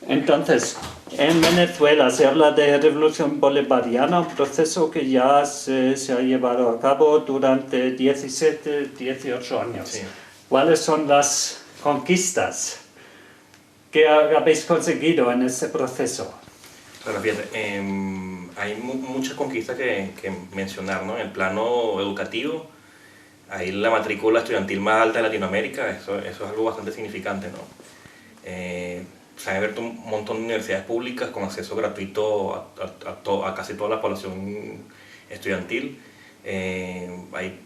Entonces, en Venezuela se habla de revolución bolivariana, un proceso que ya se ha llevado a cabo durante 17, 18 años. Sí. ¿Cuáles son las conquistas que habéis conseguido en ese proceso? Claro, fíjate, hay muchas conquistas que mencionar, ¿no? En el plano educativo, hay la matrícula estudiantil más alta de Latinoamérica, eso es algo bastante significante, ¿no? Se han abierto un montón de universidades públicas con acceso gratuito a casi toda la población estudiantil. Hay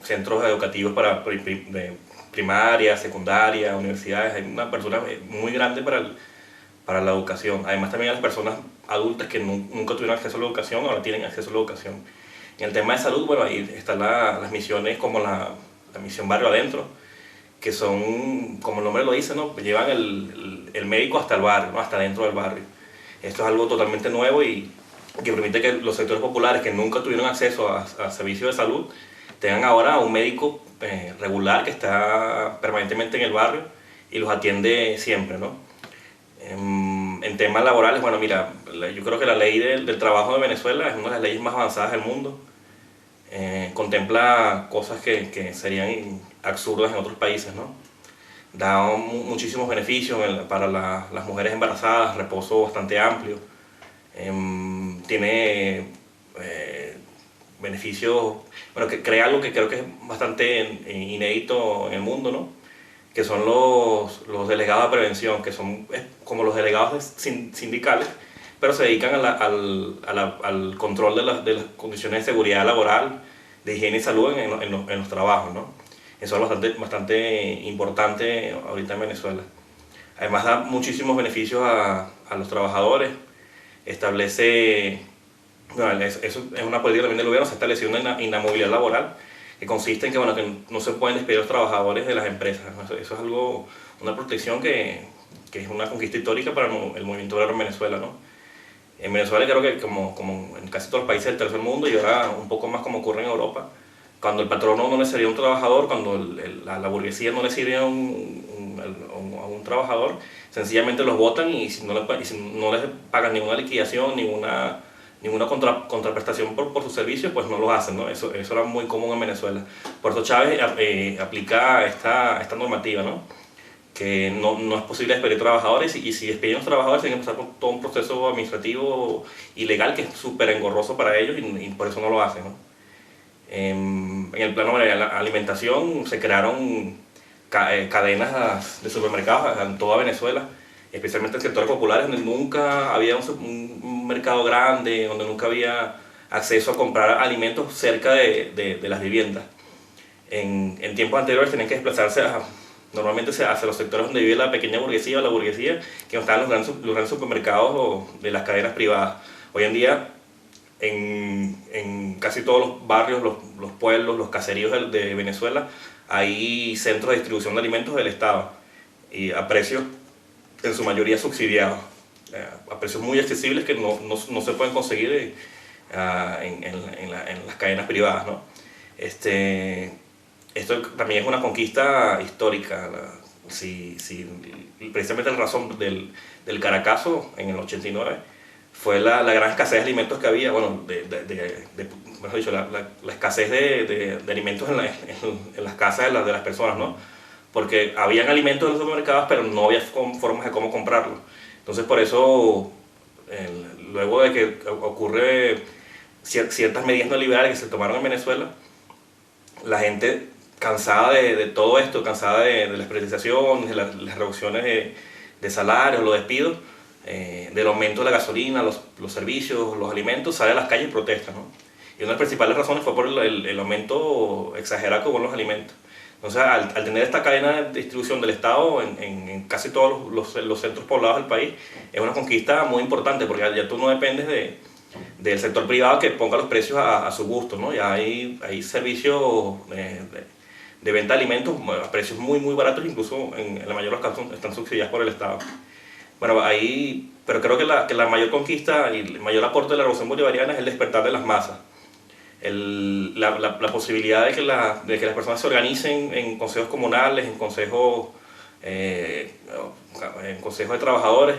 centros educativos de primaria, secundaria, universidades, hay una apertura muy grande para la educación. Además también las personas adultas que nunca tuvieron acceso a la educación, ahora tienen acceso a la educación. En el tema de salud, bueno, ahí están las misiones como la misión Barrio Adentro, que son, como el nombre lo dice, ¿no? Llevan el médico hasta el barrio, ¿no? Hasta dentro del barrio. Esto es algo totalmente nuevo y que permite que los sectores populares que nunca tuvieron acceso a servicios de salud tengan ahora un médico regular que está permanentemente en el barrio y los atiende siempre, ¿no? En temas laborales, bueno, mira, yo creo que la ley del trabajo de Venezuela es una de las leyes más avanzadas del mundo. Contempla cosas que serían absurdas en otros países, ¿no? Da muchísimos beneficios para las mujeres embarazadas, reposo bastante amplio. Tiene beneficios, bueno, que crea algo que creo que es bastante inédito en el mundo, ¿no? Que son los delegados de prevención, que son como los delegados sindicales, pero se dedican al control de las condiciones de seguridad laboral, de higiene y salud en los trabajos, ¿no? Eso es bastante importante ahorita en Venezuela. Además da muchísimos beneficios a los trabajadores, establece, bueno, eso es una política también del gobierno, se ha establecido una inamovilidad laboral, que consiste en que, bueno, que no se pueden despedir a los trabajadores de las empresas, ¿no? Eso es algo, una protección que es una conquista histórica para el movimiento obrero en Venezuela, ¿no? En Venezuela creo que como en casi todos los países del tercer mundo y ahora un poco más como ocurre en Europa, cuando el patrono no le servía a un trabajador, cuando la burguesía no le sirve a un trabajador, sencillamente los votan y si no les pagan ninguna liquidación, ninguna contraprestación por sus servicios, pues no lo hacen, ¿no? Eso era muy común en Venezuela. Por eso Chávez aplica esta normativa, ¿no? Que no es posible despedir trabajadores y si despiden a los trabajadores tienen que pasar por todo un proceso administrativo y legal que es súper engorroso para ellos y por eso no lo hacen, ¿no? En el plano de la alimentación se crearon cadenas de supermercados en toda Venezuela, especialmente en sectores populares donde nunca había un mercado grande, donde nunca había acceso a comprar alimentos cerca de las viviendas. En tiempos anteriores tenían que desplazarse normalmente hacia los sectores donde vive la pequeña burguesía o la burguesía, que no estaban los grandes supermercados de las cadenas privadas. Hoy en día, en casi todos los barrios, los pueblos, los caseríos de Venezuela, hay centros de distribución de alimentos del Estado y a precios en su mayoría subsidiados, a precios muy accesibles que no se pueden conseguir en las cadenas privadas, ¿no? Esto también es una conquista histórica. Precisamente la razón del Caracazo en el 89 fue la gran escasez de alimentos que había, bueno, mejor dicho, la escasez de alimentos en las casas de las personas, ¿no? Porque habían alimentos en los supermercados, pero no había formas de cómo comprarlos. Entonces, por eso, luego de que ocurre ciertas medidas neoliberales que se tomaron en Venezuela, la gente cansada de todo esto, cansada de las privatizaciones, de las reducciones de salarios, los despidos, del aumento de la gasolina, los servicios, los alimentos, sale a las calles y protesta, ¿no? Y una de las principales razones fue por el aumento exagerado con los alimentos. Entonces, al tener esta cadena de distribución del Estado en casi todos los centros poblados del país, es una conquista muy importante porque ya tú no dependes del sector privado que ponga los precios a su gusto, ¿no? Ya hay servicios de venta de alimentos a precios muy baratos, incluso en la mayoría de los casos están subsidiados por el Estado. Bueno, pero creo que la mayor conquista y el mayor aporte de la revolución bolivariana es el despertar de las masas. La posibilidad de que las personas se organicen en consejos comunales, en consejos de trabajadores,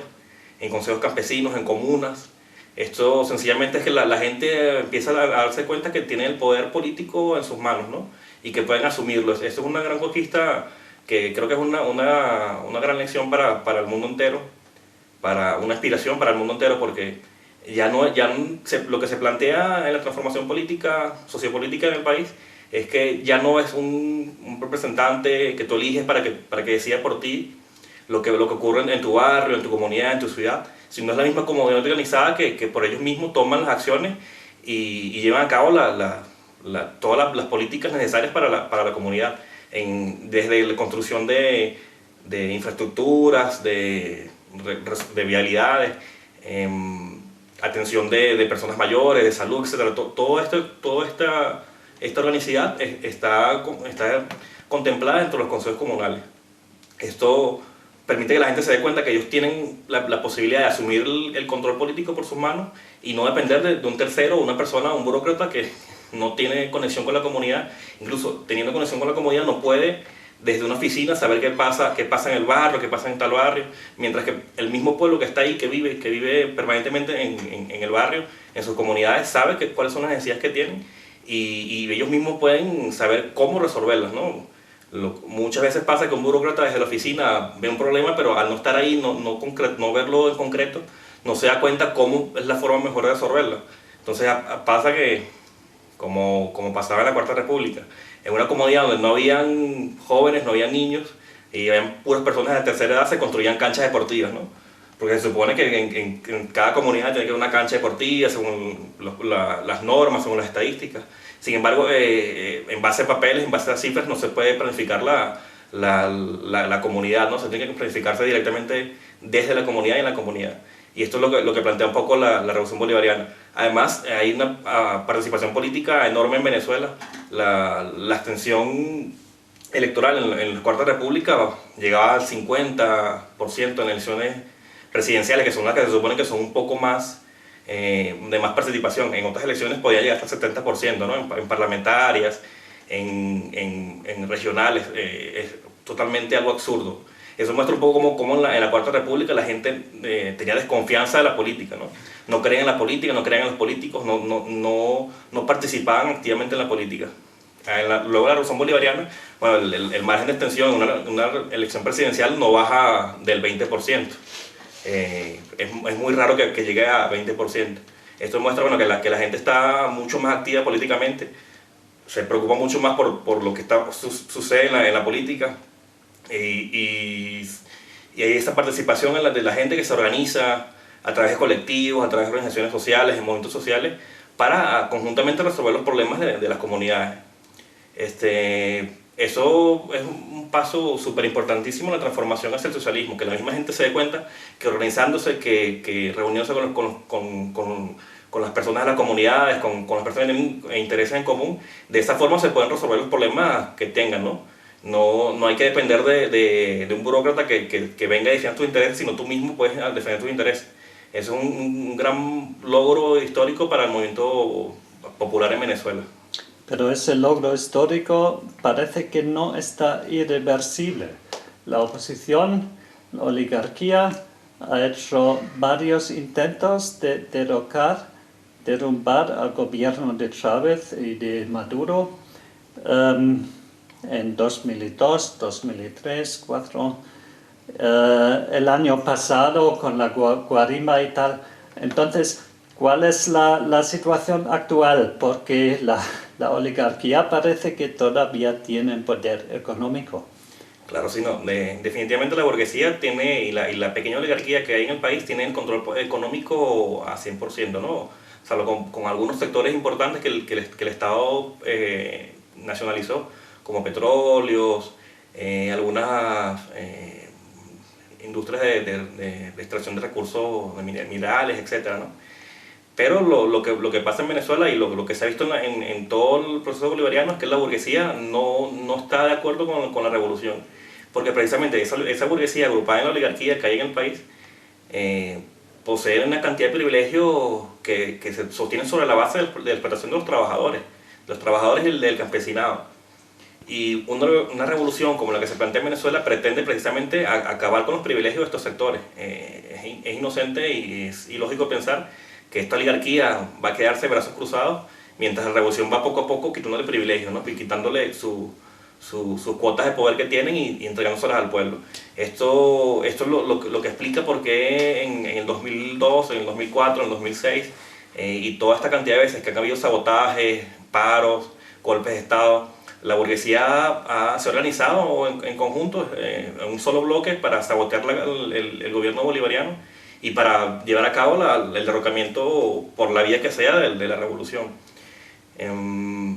en consejos campesinos, en comunas. Esto sencillamente es que la gente empieza a darse cuenta que tiene el poder político en sus manos, ¿no? Y que pueden asumirlo. Esto es una gran conquista que creo que es una gran lección para el mundo entero, para una aspiración para el mundo entero, porque lo que se plantea en la transformación política, sociopolítica en el país, es que ya no es un representante que tú eliges para que decida por ti lo que ocurre en tu barrio, en tu comunidad, en tu ciudad, sino es la misma comunidad organizada que por ellos mismos toman las acciones y llevan a cabo todas las políticas necesarias para la comunidad, desde la construcción de infraestructuras, de vialidades, atención de personas mayores, de salud, etc. Toda esta organicidad está contemplada dentro de los consejos comunales. Esto permite que la gente se dé cuenta que ellos tienen la posibilidad de asumir el control político por sus manos y no depender de un tercero, una persona, un burócrata que no tiene conexión con la comunidad. Incluso teniendo conexión con la comunidad no puede desde una oficina saber qué pasa en el barrio, qué pasa en tal barrio, mientras que el mismo pueblo que está ahí, que vive permanentemente en el barrio, en sus comunidades, sabe cuáles son las necesidades que tienen y ellos mismos pueden saber cómo resolverlas, ¿no? Muchas veces pasa que un burócrata desde la oficina ve un problema, pero al no estar ahí, no verlo en concreto, no se da cuenta cómo es la forma mejor de resolverlo. Entonces pasa que, como pasaba en la Cuarta República, en una comunidad donde no habían jóvenes, no habían niños, y habían puras personas de tercera edad, se construían canchas deportivas, ¿no? Porque se supone que en cada comunidad tiene que haber una cancha deportiva según las normas, según las estadísticas. Sin embargo, en base a papeles, en base a cifras, no se puede planificar la comunidad, ¿no? Se tiene que planificarse directamente desde la comunidad y en la comunidad. Y esto es lo que plantea un poco la Revolución Bolivariana. Además, hay una participación política enorme en Venezuela. La abstención electoral en la Cuarta República llegaba al 50% en elecciones presidenciales, que son las que se supone que son un poco más de más participación. En otras elecciones podía llegar hasta el 70%, ¿no? En parlamentarias, en regionales, es totalmente algo absurdo. Eso muestra un poco cómo en la Cuarta República la gente tenía desconfianza de la política, ¿no? No creían en la política, no creían en los políticos, no participaban activamente en la política. Luego de la Revolución Bolivariana, bueno, el margen de extensión en una elección presidencial no baja del 20%. Es muy raro que llegue a 20%. Esto muestra, bueno, que la gente está mucho más activa políticamente, se preocupa mucho más por lo que sucede en la política, y hay esta participación de la gente que se organiza a través de colectivos, a través de organizaciones sociales, de movimientos sociales, para conjuntamente resolver los problemas de las comunidades. Eso es un paso súper importantísimo en la transformación hacia el socialismo, que la misma gente se dé cuenta que organizándose, que reuniéndose con las personas de las comunidades, con las personas que tienen intereses en común, de esa forma se pueden resolver los problemas que tengan, ¿no? No hay que depender de un burócrata que venga a defender tus intereses, sino tú mismo puedes defender tus intereses. Eso es un gran logro histórico para el movimiento popular en Venezuela. Pero ese logro histórico parece que no está irreversible. La oposición, la oligarquía, ha hecho varios intentos de derrumbar al gobierno de Chávez y de Maduro en 2002, 2003, 2004, el año pasado con la Guarima y tal. Entonces, ¿cuál es la situación actual? Porque la oligarquía parece que todavía tiene poder económico. Claro, sí, no. Definitivamente la burguesía tiene, y la pequeña oligarquía que hay en el país tiene el control económico a 100%, ¿no? Salvo con algunos sectores importantes que el Estado nacionalizó, como petróleos, algunas industrias de extracción de recursos minerales, etc., ¿no? Pero lo que pasa en Venezuela y lo que se ha visto en todo el proceso bolivariano es que la burguesía no está de acuerdo con la revolución. Porque precisamente esa burguesía agrupada en la oligarquía que hay en el país posee una cantidad de privilegios que se sostienen sobre la base de la explotación de los trabajadores y del campesinado. Y una revolución como la que se plantea en Venezuela pretende precisamente acabar con los privilegios de estos sectores. Es inocente y es ilógico pensar que esta oligarquía va a quedarse de brazos cruzados mientras la revolución va poco a poco quitándole privilegios, ¿no? Y quitándole sus cuotas de poder que tienen y entregándoselas al pueblo. Esto es lo que explica por qué en el 2002, en el 2004, en el 2006 y toda esta cantidad de veces que han habido sabotajes, paros, golpes de Estado, la burguesía se ha organizado en conjunto, en un solo bloque, para sabotear el gobierno bolivariano y para llevar a cabo el derrocamiento por la vía que sea de la revolución.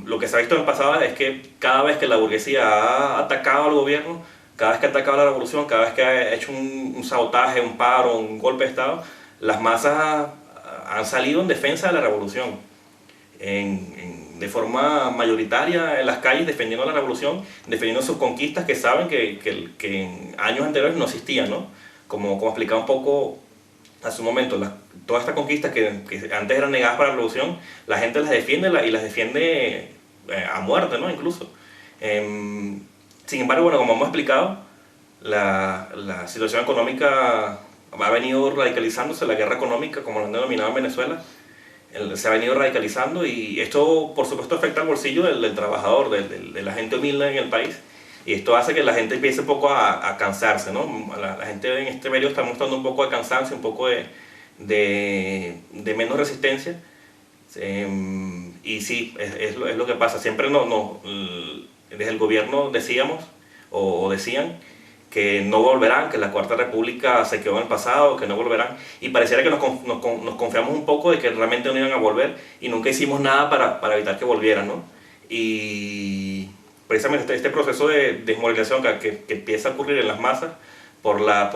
Lo que se ha visto en el pasado es que cada vez que la burguesía ha atacado al gobierno, cada vez que ha atacado a la revolución, cada vez que ha hecho un sabotaje, un paro, un golpe de Estado, las masas han salido en defensa de la revolución. De forma mayoritaria en las calles defendiendo la revolución, defendiendo sus conquistas que saben que en años anteriores no existían, ¿no? Como explicaba un poco hace un momento, todas estas conquistas que antes eran negadas para la revolución, la gente las defiende y las defiende a muerte, ¿no? Incluso. Sin embargo, bueno, como hemos explicado, la situación económica ha venido radicalizándose, la guerra económica, como lo han denominado en Venezuela, se ha venido radicalizando y esto por supuesto afecta al bolsillo del trabajador, de la gente humilde en el país, y esto hace que la gente empiece un poco a cansarse, ¿no? La gente en este medio está mostrando un poco de cansancio, un poco de menos resistencia, y sí, es lo que pasa. Siempre desde el gobierno decíamos o decían que no volverán, que la Cuarta República se quedó en el pasado, que no volverán, y pareciera que nos confiamos un poco de que realmente no iban a volver y nunca hicimos nada para evitar que volvieran, ¿no? Y precisamente este proceso de desmoralización que empieza a ocurrir en las masas por la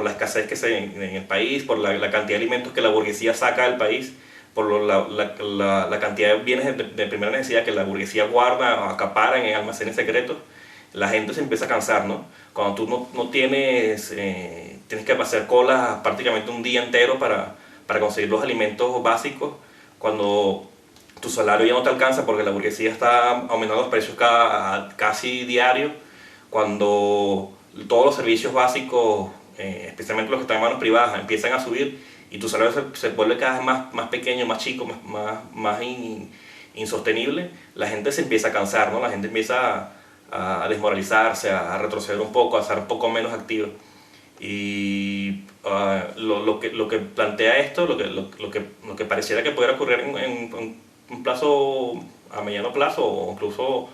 escasez que se en el país, por la cantidad de alimentos que la burguesía saca del país, por la cantidad de bienes de primera necesidad que la burguesía guarda o acapara en almacenes secretos, la gente se empieza a cansar, ¿no? Cuando tú no tienes que hacer colas prácticamente un día entero para conseguir los alimentos básicos, cuando tu salario ya no te alcanza porque la burguesía está aumentando los precios casi diario, cuando todos los servicios básicos, especialmente los que están en manos privadas, empiezan a subir y tu salario se vuelve cada vez más pequeño, más chico, más insostenible, la gente se empieza a cansar, ¿no? La gente empieza a desmoralizarse, a retroceder un poco, a ser un poco menos activo. Y lo que plantea esto, lo que pareciera que pudiera ocurrir en un plazo a mediano plazo o incluso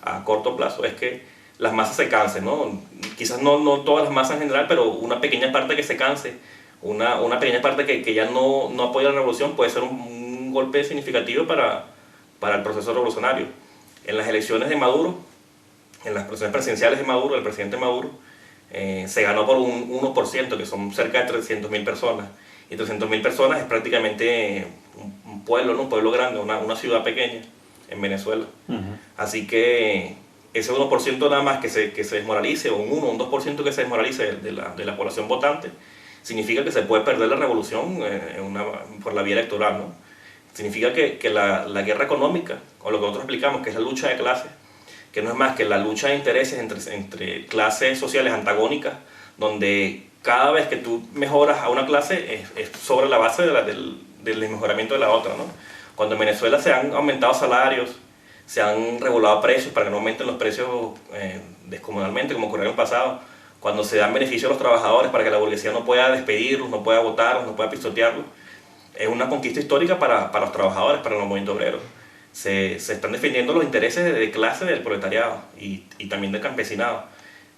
a corto plazo, es que las masas se cansen, ¿no? Quizás no todas las masas en general, pero una pequeña parte que se canse, una pequeña parte que ya no apoya la revolución, puede ser un golpe significativo para el proceso revolucionario. En las elecciones de Maduro, en las elecciones presidenciales de Maduro, el presidente Maduro, se ganó por un 1%, que son cerca de 300.000 personas. Y 300.000 personas es prácticamente un pueblo, ¿no? Un pueblo grande, una ciudad pequeña en Venezuela. Así que ese 1% nada más que se desmoralice, o un 1 o un 2% que se desmoralice de la población votante, significa que se puede perder la revolución por la vía electoral, ¿no? Significa que la guerra económica, o lo que nosotros explicamos, que es la lucha de clases, que no es más que la lucha de intereses entre clases sociales antagónicas, donde cada vez que tú mejoras a una clase es sobre la base del mejoramiento de la otra, ¿no? Cuando en Venezuela se han aumentado salarios, se han regulado precios para que no aumenten los precios descomunalmente, como ocurrió en el pasado, cuando se dan beneficios a los trabajadores para que la burguesía no pueda despedirlos, no pueda votarlos, no pueda pisotearlos, es una conquista histórica para los trabajadores, para los movimientos obreros. Se están defendiendo los intereses de clase del proletariado y también del campesinado.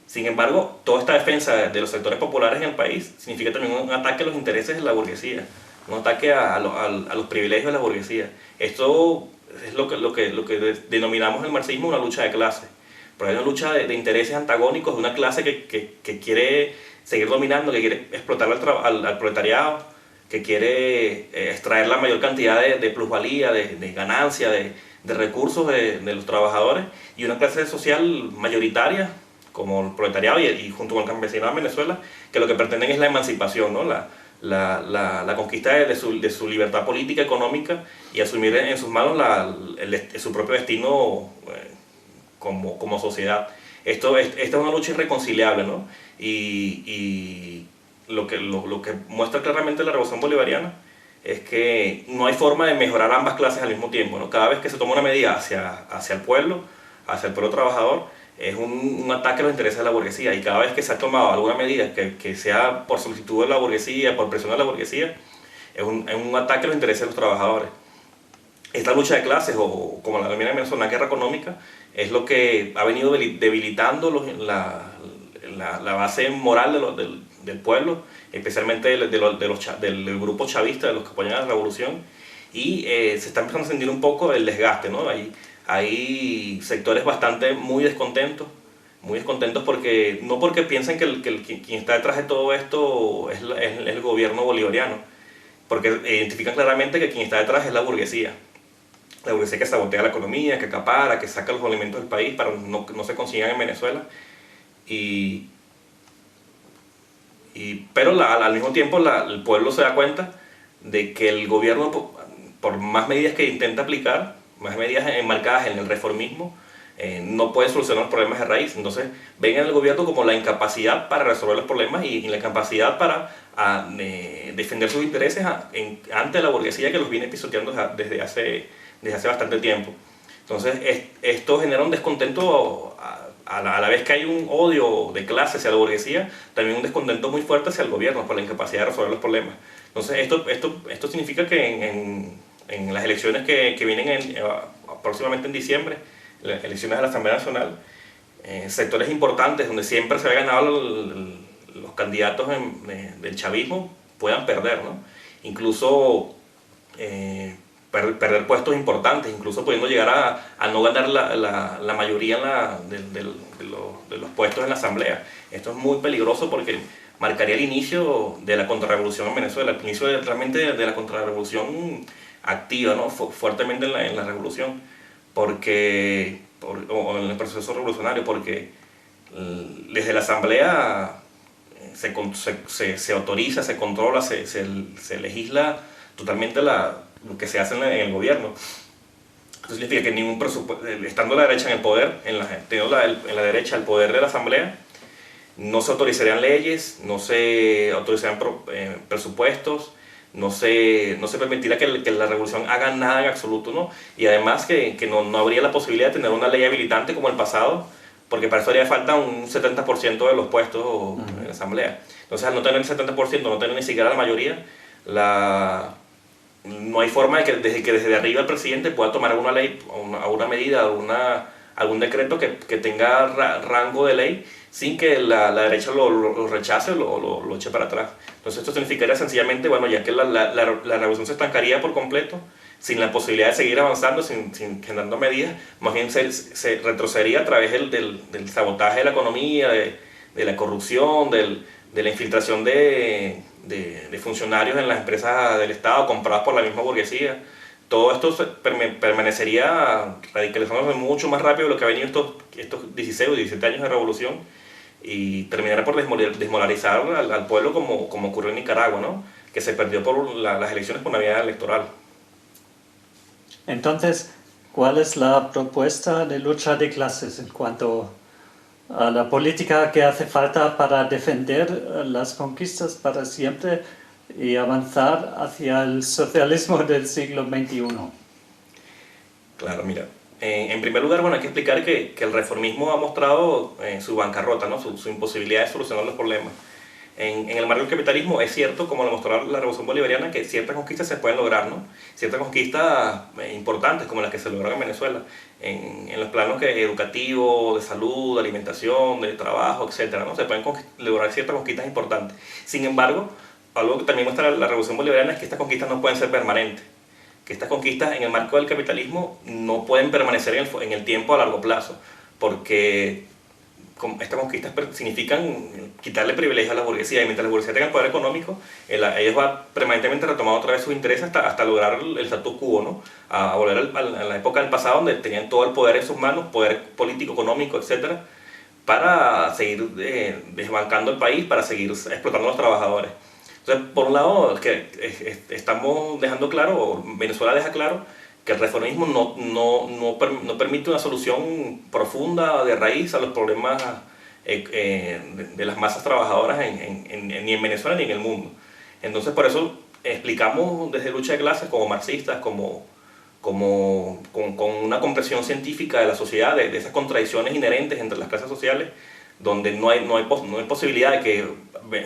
Sin embargo, toda esta defensa de los sectores populares en el país significa también un ataque a los intereses de la burguesía, un ataque a los privilegios de la burguesía. Esto es lo que denominamos el marxismo una lucha de clases, pero hay una lucha de intereses antagónicos de una clase que quiere seguir dominando, que quiere explotar al proletariado, que quiere extraer la mayor cantidad de plusvalía, de ganancia, de recursos de los trabajadores, y una clase social mayoritaria como el proletariado y junto con el campesinado en Venezuela, que lo que pretenden es la emancipación, ¿no? La conquista de su libertad política, económica, y asumir en sus manos su propio destino como sociedad. Esta es una lucha irreconciliable, ¿no? Y lo que muestra claramente la Revolución Bolivariana es que no hay forma de mejorar ambas clases al mismo tiempo, ¿no? Cada vez que se toma una medida hacia el pueblo trabajador, es un ataque a los intereses de la burguesía, y cada vez que se ha tomado alguna medida que sea por solicitud de la burguesía, por presión de la burguesía, es un ataque a los intereses de los trabajadores. Esta lucha de clases, o como la denomina Venezuela, una guerra económica, es lo que ha venido debilitando la base moral del pueblo, especialmente del grupo chavista, de los que apoyan a la revolución, y se está empezando a sentir un poco el desgaste, ¿no? Hay sectores muy descontentos porque, no porque piensen que quien está detrás de todo esto es el gobierno bolivariano, porque identifican claramente que quien está detrás es la burguesía que sabotea la economía, que acapara, que saca los alimentos del país para no se consigan en Venezuela. Pero al mismo tiempo el pueblo se da cuenta de que el gobierno, por más medidas que intenta aplicar, más medidas enmarcadas en el reformismo, no puede solucionar los problemas de raíz. Entonces ven al gobierno como la incapacidad para resolver los problemas y la incapacidad para defender sus intereses ante la burguesía, que los viene pisoteando desde hace bastante tiempo. Entonces esto genera un descontento, a la vez que hay un odio de clase hacia la burguesía, también un descontento muy fuerte hacia el gobierno por la incapacidad de resolver los problemas. Entonces esto significa que en las elecciones que vienen próximamente en diciembre, las elecciones de la Asamblea Nacional, sectores importantes donde siempre se habían ganado los candidatos del chavismo puedan perder, ¿no? Incluso perder puestos importantes, incluso pudiendo llegar a no ganar la mayoría de los puestos en la Asamblea. Esto es muy peligroso porque marcaría el inicio de la contrarrevolución en Venezuela, el inicio realmente de la contrarrevolución activa, ¿no? Fuertemente en la revolución, o en el proceso revolucionario, porque desde la Asamblea se autoriza, se controla, se legisla totalmente lo que se hace en el gobierno. Esto significa que ningún presupuesto, estando la derecha en el poder, teniendo en la derecha el poder de la Asamblea, no se autorizarían leyes, no se autorizarían presupuestos, no se permitirá que la revolución haga nada en absoluto, ¿no? Y además que no habría la posibilidad de tener una ley habilitante como el pasado, porque para eso haría falta un 70% de los puestos en la Asamblea. Entonces, al no tener el 70%, no tener ni siquiera la mayoría, no hay forma de que desde arriba el presidente pueda tomar alguna ley, alguna medida, algún decreto que tenga rango de ley sin que la derecha lo rechace o lo eche para atrás. Entonces esto significaría sencillamente, bueno, ya que la revolución se estancaría por completo, sin la posibilidad de seguir avanzando, sin generando medidas, más bien se retrocedería a través del sabotaje de la economía, de la corrupción, de la infiltración de funcionarios en las empresas del Estado compradas por la misma burguesía. Todo esto permanecería radicalizándose mucho más rápido de lo que ha venido estos 16 o 17 años de revolución, y terminará por desmoralizar al pueblo como ocurrió en Nicaragua, ¿no? Que se perdió por las elecciones por una vía electoral. Entonces, ¿cuál es la propuesta de lucha de clases en cuanto a la política que hace falta para defender las conquistas para siempre y avanzar hacia el socialismo del siglo XXI? Claro, mira, en primer lugar, bueno, hay que explicar que el reformismo ha mostrado su bancarrota, ¿no? Su imposibilidad de solucionar los problemas. En el marco del capitalismo es cierto, como lo mostró la Revolución Bolivariana, que ciertas conquistas se pueden lograr, ¿no? Ciertas conquistas importantes, como las que se lograron en Venezuela, en los planos educativos, de salud, de alimentación, de trabajo, etc., ¿no? Se pueden lograr ciertas conquistas importantes. Sin embargo, algo que también muestra la Revolución Bolivariana es que estas conquistas no pueden ser permanentes, que estas conquistas en el marco del capitalismo no pueden permanecer en el tiempo a largo plazo, porque estas conquistas significan quitarle privilegios a la burguesía, y mientras la burguesía tenga el poder económico, ellos van permanentemente retomando otra vez sus intereses hasta lograr el status quo, ¿no? A volver a la época del pasado, donde tenían todo el poder en sus manos, poder político, económico, etc., para seguir desbancando el país, para seguir explotando a los trabajadores. Entonces, por un lado, estamos dejando claro, Venezuela deja claro, que el reformismo no permite una solución profunda de raíz a los problemas de las masas trabajadoras ni en Venezuela ni en el mundo. Entonces por eso explicamos desde lucha de clases como marxistas, con una comprensión científica de la sociedad, de esas contradicciones inherentes entre las clases sociales, donde no hay posibilidad de que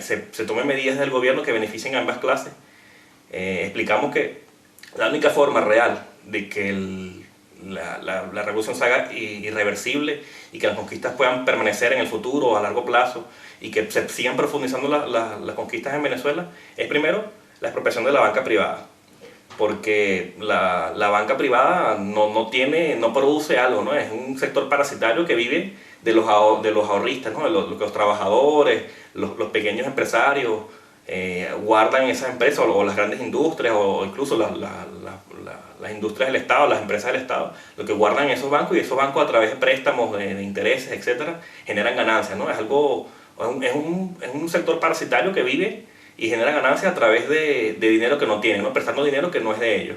se tomen medidas del gobierno que beneficien a ambas clases. Explicamos que la única forma real de que la revolución se haga irreversible y que las conquistas puedan permanecer en el futuro a largo plazo y que se sigan profundizando las conquistas en Venezuela es primero la expropiación de la banca privada, porque la banca privada no produce algo, ¿no? Es un sector parasitario que vive de los ahorristas, ¿no? Los trabajadores, los pequeños empresarios guardan esas empresas o las grandes industrias o incluso las industrias del Estado, las empresas del Estado, lo que guardan en esos bancos, y esos bancos a través de préstamos, de intereses, etcétera, generan ganancias, ¿no? Es un sector parasitario que vive y genera ganancias a través de dinero que no tiene, ¿no? Prestando dinero que no es de ellos.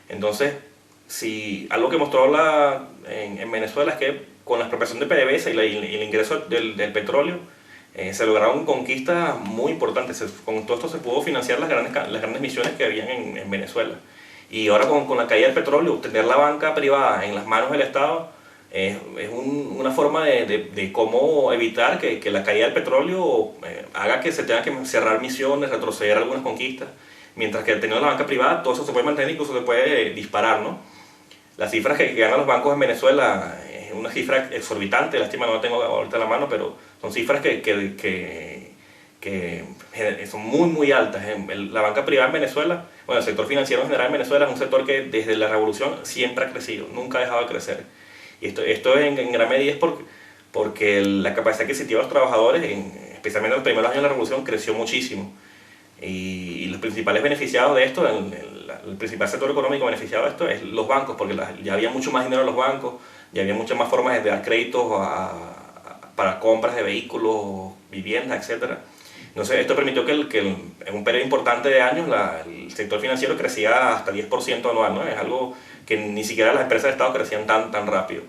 Entonces, algo que mostró en Venezuela es que con la expropiación de PDVSA y el ingreso del petróleo, se lograron conquistas muy importantes. Con todo esto se pudo financiar las grandes misiones que habían en Venezuela. Y ahora con la caída del petróleo, tener la banca privada en las manos del Estado es una forma de cómo evitar que la caída del petróleo haga que se tenga que cerrar misiones, retroceder algunas conquistas. Mientras que teniendo la banca privada, todo eso se puede mantener, incluso se puede disparar, ¿no? Las cifras que ganan los bancos en Venezuela es una cifra exorbitante, lástima no la tengo ahorita en la mano, pero son cifras que son muy muy altas. La banca privada en Venezuela, bueno, el sector financiero en general en Venezuela es un sector que desde la revolución siempre ha crecido, nunca ha dejado de crecer. Y esto en gran medida es porque la capacidad adquisitiva de los trabajadores, especialmente en los primeros años de la revolución, creció muchísimo. Y los principales beneficiados de esto, el principal sector económico beneficiado de esto es los bancos, porque ya había mucho más dinero en los bancos, ya había muchas más formas de dar créditos para compras de vehículos, viviendas, etc. Entonces esto permitió que en un periodo importante de años el sector financiero crecía hasta 10% anual, ¿no? Es algo que ni siquiera las empresas de Estado crecían tan rápido.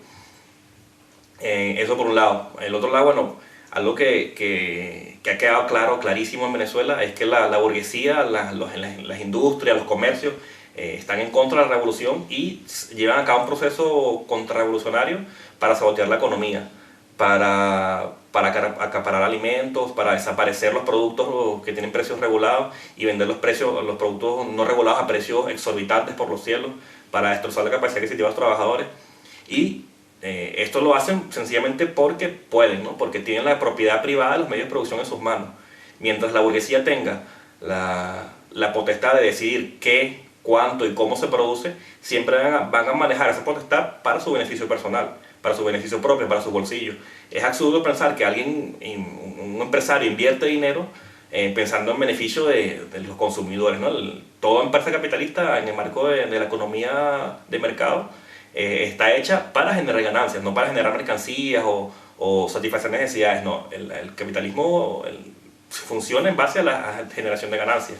Eso por un lado. El otro lado, bueno, algo que ha quedado clarísimo en Venezuela es que la burguesía, las industrias, los comercios están en contra de la revolución y llevan a cabo un proceso contrarrevolucionario para sabotear la economía, para acaparar alimentos, para desaparecer los productos que tienen precios regulados y vender los productos no regulados a precios exorbitantes por los cielos, para destrozar la capacidad adquisitiva de los trabajadores. Y esto lo hacen sencillamente porque pueden, ¿no? Porque tienen la propiedad privada de los medios de producción en sus manos. Mientras la burguesía tenga la potestad de decidir qué, cuánto y cómo se produce, siempre van a manejar esa potestad para su beneficio personal, para su beneficio propio, para su bolsillo. Es absurdo pensar que un empresario invierte dinero pensando en beneficio de los consumidores, ¿no? Toda empresa capitalista en el marco de la economía de mercado está hecha para generar ganancias, no para generar mercancías o satisfacer necesidades. No, el capitalismo funciona en base a la generación de ganancias.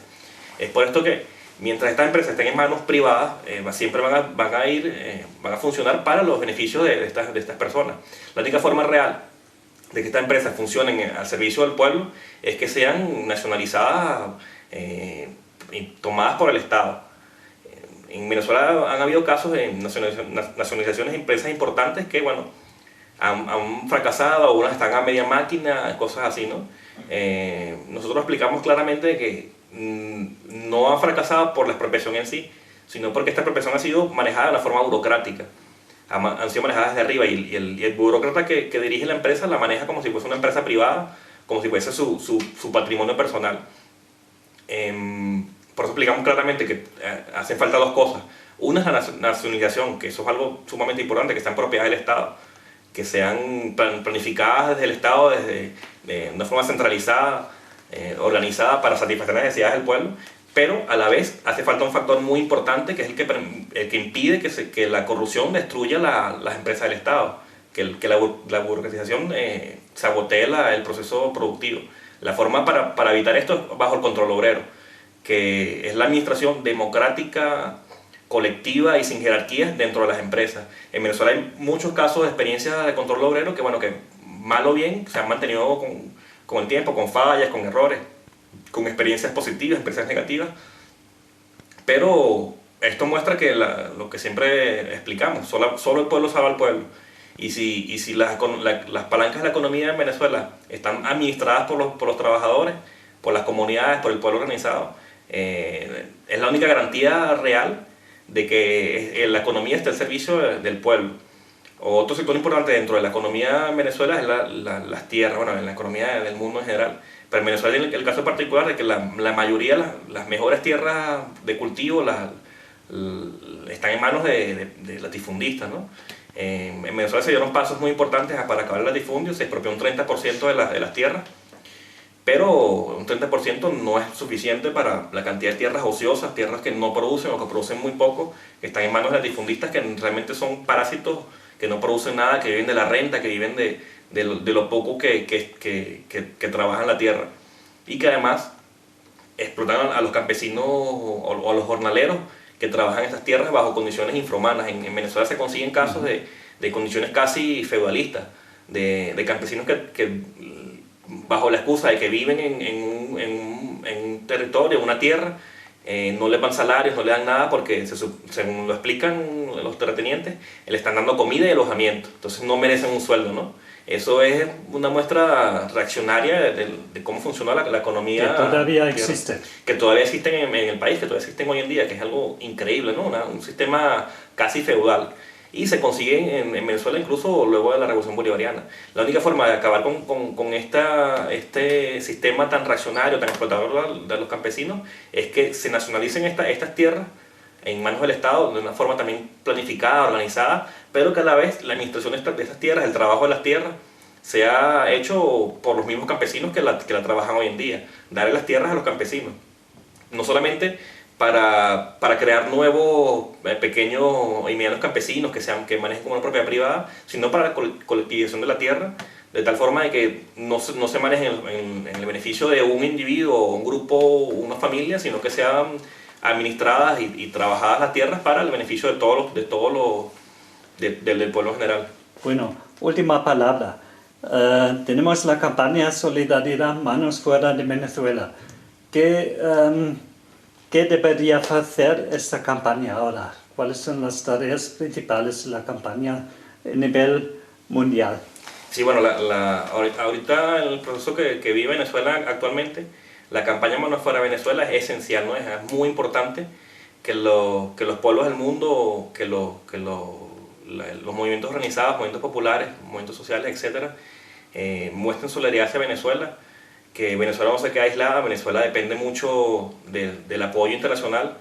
Es por esto que mientras estas empresas estén en manos privadas, siempre van a funcionar para los beneficios de estas personas. La única forma real de que estas empresas funcionen al servicio del pueblo es que sean nacionalizadas y tomadas por el Estado. En Venezuela han habido casos de nacionalizaciones de empresas importantes que, bueno, han fracasado, o unas están a media máquina, cosas así, ¿no? Nosotros explicamos claramente que no han fracasado por la expropiación en sí, sino porque esta expropiación ha sido manejada de una forma burocrática. Han sido manejadas desde arriba y el burócrata que dirige la empresa la maneja como si fuese una empresa privada, como si fuese su patrimonio personal. Por eso explicamos claramente que hacen falta dos cosas. Una es la nacionalización, que eso es algo sumamente importante, que está en propiedad del Estado, que sean planificadas desde el Estado, de una forma centralizada, organizada para satisfacer las necesidades del pueblo, pero a la vez hace falta un factor muy importante que es el que impide que la corrupción destruya las empresas del Estado, que la burocratización sabotee el proceso productivo. La forma para evitar esto es bajo el control obrero, que es la administración democrática, colectiva y sin jerarquías dentro de las empresas. En Venezuela hay muchos casos de experiencias de control obrero que, bueno, que mal o bien se han mantenido con el tiempo, con fallas, con errores, con experiencias positivas, experiencias negativas, pero esto muestra que lo que siempre explicamos, solo el pueblo salva al pueblo. Y si las palancas de la economía en Venezuela están administradas por los trabajadores, por las comunidades, por el pueblo organizado, es la única garantía real de que la economía está al servicio del pueblo. Otro sector importante dentro de la economía en Venezuela es las tierras, bueno, en la economía del mundo en general. Pero en Venezuela hay el caso particular de que la mayoría, las mejores tierras de cultivo están en manos de latifundistas, ¿no? En Venezuela se dieron pasos muy importantes para acabar el latifundio, se expropió un 30% de las tierras, pero un 30% no es suficiente para la cantidad de tierras ociosas, tierras que no producen o que producen muy poco, que están en manos de latifundistas que realmente son parásitos, que no producen nada, que viven de la renta, que viven de lo poco que trabajan la tierra, y que además explotan a los campesinos o a los jornaleros que trabajan en estas tierras bajo condiciones infrahumanas. En Venezuela se consiguen casos de condiciones casi feudalistas, de campesinos que bajo la excusa de que viven en un territorio, en una tierra, no le dan salarios, no le dan nada porque, según lo explican los terratenientes, le están dando comida y alojamiento, entonces no merecen un sueldo, ¿no? Eso es una muestra reaccionaria de cómo funciona la economía. Que todavía existe. Que todavía existen en el país, que todavía existen hoy en día, que es algo increíble, ¿no? Un sistema casi feudal. Y se consigue en Venezuela incluso luego de la Revolución Bolivariana. La única forma de acabar con este sistema tan reaccionario, tan explotador de los campesinos, es que se nacionalicen estas tierras en manos del Estado de una forma también planificada, organizada, pero que a la vez la administración de estas tierras, el trabajo de las tierras, sea hecho por los mismos campesinos que la trabajan hoy en día. Darle las tierras a los campesinos, no solamente para crear nuevos pequeños y medianos campesinos que manejen como una propiedad privada, sino para la colectivización de la tierra, de tal forma de que no se maneje en el beneficio de un individuo, un grupo, una familia, sino que sean administradas y trabajadas las tierras para el beneficio del pueblo en general. Bueno, última palabra. Tenemos la campaña Solidaridad Manos Fuera de Venezuela. ¿Qué debería hacer esta campaña ahora? ¿Cuáles son las tareas principales de la campaña a nivel mundial? Sí, bueno, ahorita en el proceso que vive Venezuela actualmente, la campaña Manos Fuera de Venezuela es esencial, ¿no? Es muy importante que los pueblos del mundo, los movimientos organizados, movimientos populares, movimientos sociales, etcétera, muestren solidaridad hacia Venezuela, que Venezuela no se queda aislada. Venezuela depende mucho del apoyo internacional.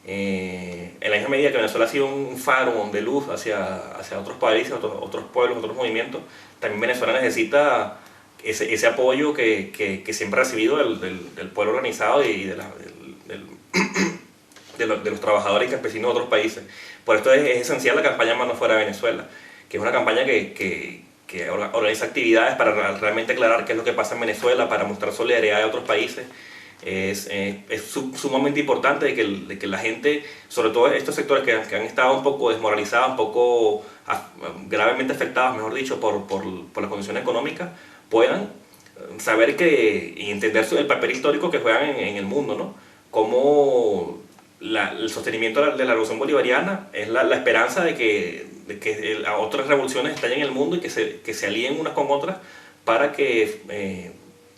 En la misma medida que Venezuela ha sido un faro de luz hacia otros países, otros pueblos, otros movimientos, también Venezuela necesita ese apoyo que siempre ha recibido del pueblo organizado y de los trabajadores y campesinos de otros países. Por esto es esencial la campaña Manos Fuera de Venezuela, que es una campaña que organiza actividades para realmente aclarar qué es lo que pasa en Venezuela, para mostrar solidaridad de otros países. Es sumamente importante de que la gente, sobre todo estos sectores que han estado un poco desmoralizados, un poco gravemente afectados, mejor dicho, por las condiciones económicas, puedan saber y entender el papel histórico que juegan en el mundo, ¿no? Cómo el sostenimiento de la revolución bolivariana es la esperanza de que otras revoluciones estallen en el mundo y que se alíen unas con otras para que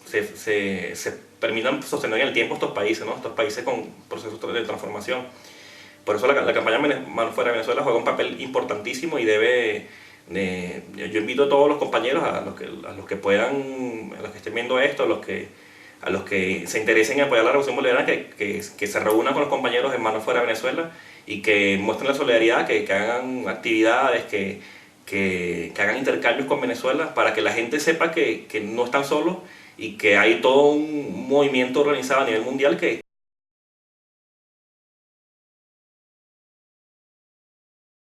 se permitan sostener en el tiempo estos países, ¿no? Estos países con procesos de transformación. Por eso la campaña Manos Fuera de Venezuela juega un papel importantísimo y yo invito a todos los compañeros, a los que puedan, a los que estén viendo esto, a los que se interesen en apoyar la revolución bolivariana, que se reúnan con los compañeros en Manos Fuera de Venezuela y que muestren la solidaridad, que hagan actividades, que hagan intercambios con Venezuela, para que la gente sepa que no están solos y que hay todo un movimiento organizado a nivel mundial que